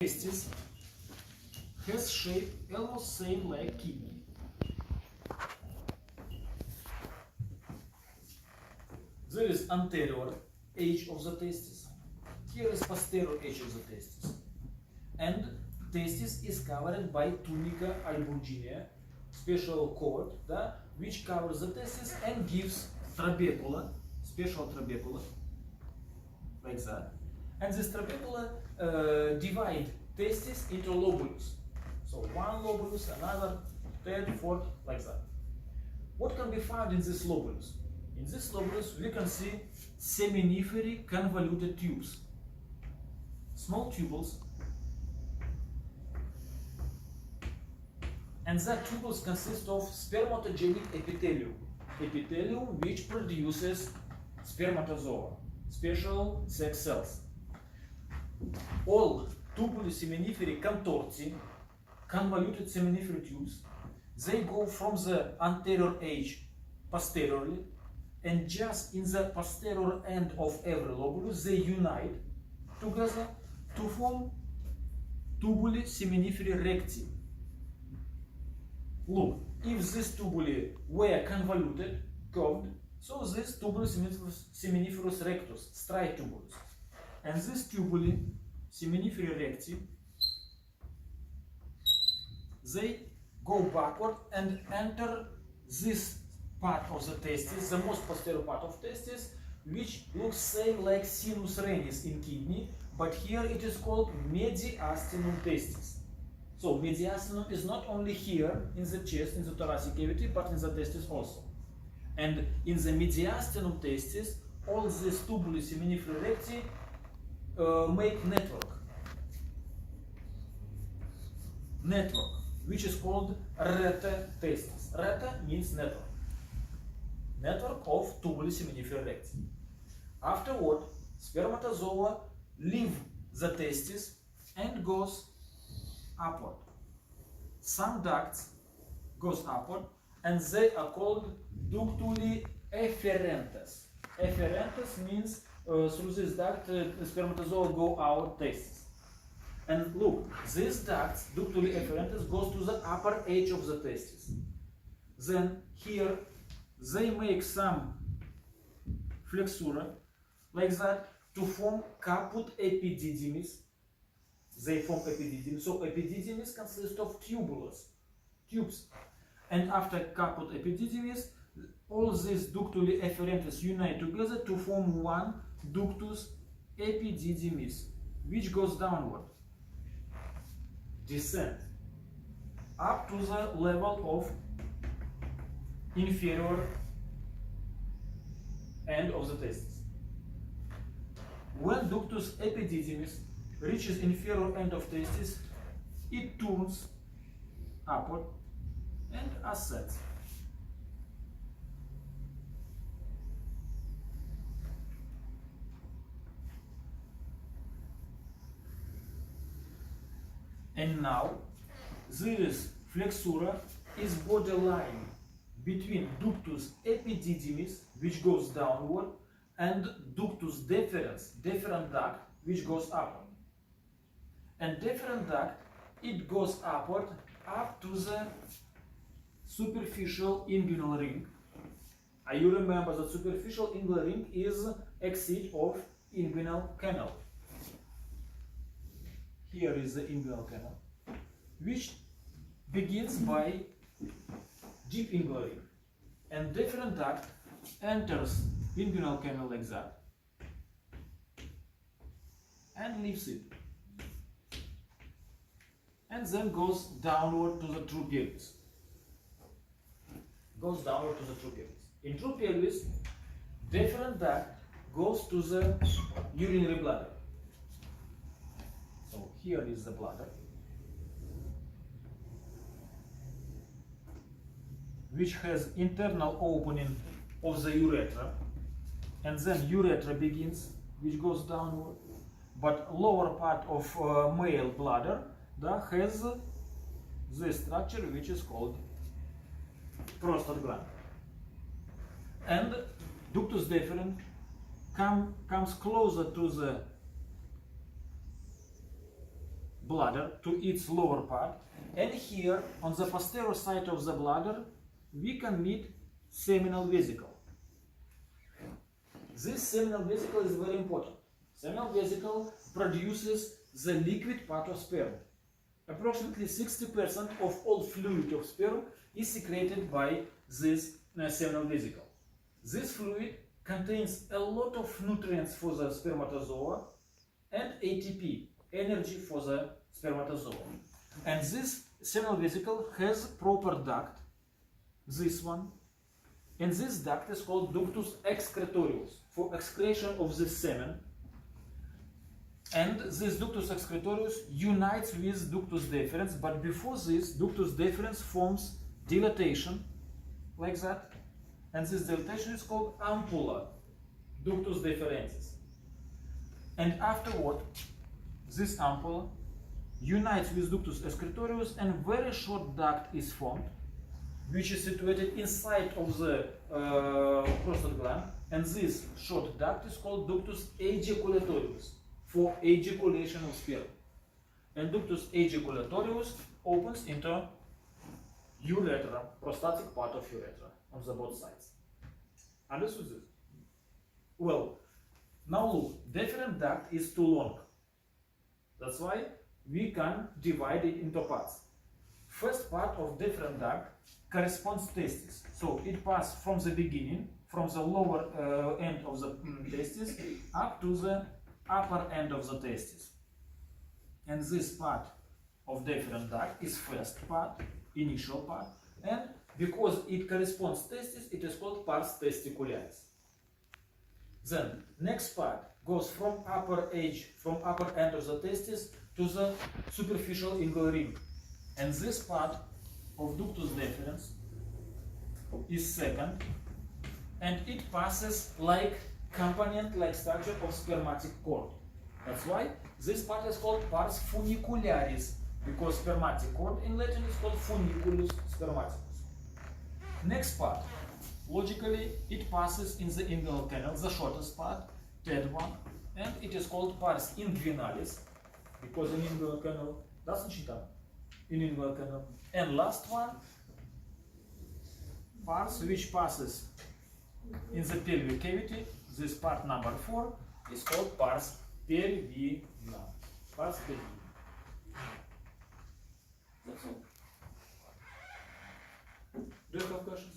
testis has shape almost same like kidney. There is anterior edge of the testis. Here is posterior edge of the testis. And testis is covered by tunica albuginea, special cord, which covers the testis and gives trabecula, special trabecula, like that. And this trabecula divide testis into lobulus. So one lobulus, another, third, fourth, like that. What can be found in this lobulus? In this lobulus we can see seminifery convoluted tubes, small tubules, and that tubules consist of spermatogenic epithelium which produces spermatozoa, special sex cells. All tubuli seminifery contorti, convoluted seminifery tubes, they go from the anterior edge posteriorly, and just in the posterior end of every lobulus they unite together to form tubuli seminifery recti. Look, if these tubuli were convoluted, curved, so this tubulus seminiferus rectus, straight tubulus. And this tubuli seminifery recti, they go backward and enter this part of the testis, the most posterior part of testis, which looks same like sinus renis in kidney, but here it is called mediastinum testis. So mediastinum is not only here in the chest, in the thoracic cavity, but in the testis also. And in the mediastinum testis, all these tubuli seminifery recti make network, which is called rete testis. Rete means network of tubuli seminifery recti. Afterward, spermatozoa leave the testis and goes upward. Some ducts goes upward, and they are called ductuli efferentes. Efferentes means through this duct spermatozoa go out testis. And look, these ducts, ductuli efferentes, goes to the upper edge of the testis. Then here they make some flexura like that to form caput epididymis. They form epididymis. So epididymis consists of tubes. And after caput epididymis, all these ductuli efferentes unite together to form one ductus epididymis, which goes downward, descend up to the level of inferior end of the testis. When ductus epididymis reaches inferior end of testis, it turns upward and ascends. And now this flexura is borderline between ductus epididymis, which goes downward, and ductus deferens, deferent duct, which goes upward. And deferent duct, it goes upward up to the superficial inguinal ring. You remember that superficial inguinal ring is exit of inguinal canal. Here is the inguinal canal, which begins by deep inguinal ring, and deferent duct enters inguinal canal like that and leaves it, and then goes downward to the true pelvis. In true pelvis, deferent duct goes to the urinary bladder. So here is the bladder, which has internal opening of the urethra, and then urethra begins, which goes downward. But lower part of male bladder has this structure, which is called prostate gland. And ductus deferens comes closer to the bladder to its lower part, and here on the posterior side of the bladder we can meet seminal vesicle. This seminal vesicle is very important. Seminal vesicle produces the liquid part of sperm. Approximately 60% of all fluid of sperm is secreted by this seminal vesicle. This fluid contains a lot of nutrients for the spermatozoa and ATP, energy for the spermatozoa. And this seminal vesicle has proper duct, this one, and this duct is called ductus excretorius for excretion of the semen. And this ductus excretorius unites with ductus deferens, but before this, ductus deferens forms dilatation, like that, and this dilatation is called ampulla, ductus deferensis. And afterward, this ampulla unites with ductus excretorius, and very short duct is formed, which is situated inside of the prostate gland, and this short duct is called ductus ejaculatorius for ejaculation of sperm. And ductus ejaculatorius opens into urethra, prostatic part of urethra on the both sides. Understood this? Well, now look, deferent duct is too long. That's why we can divide it into parts. First part of deferent duct corresponds to testis. So it passes from the beginning, from the lower end of the testis up to the upper end of the testis. And this part of deferent duct is first part, initial part, and because it corresponds to testis, it is called pars testicularis. Then next part goes from upper end of the testis to the superficial inguinal ring, and this part of ductus deferens is second, and it passes like companion-like structure of spermatic cord. That's why this part is called pars funicularis, because spermatic cord in Latin is called funiculus spermaticus. Next part, logically, it passes in the inguinal canal, the shortest part, third one, and it is called pars inguinalis, because in inguinal canal, doesn't she come? In inguinal canal. And last one, pars which passes in the pelvic cavity, this part number 4 is called pars pelvina. Pars pelvina. That's all. Do you have questions?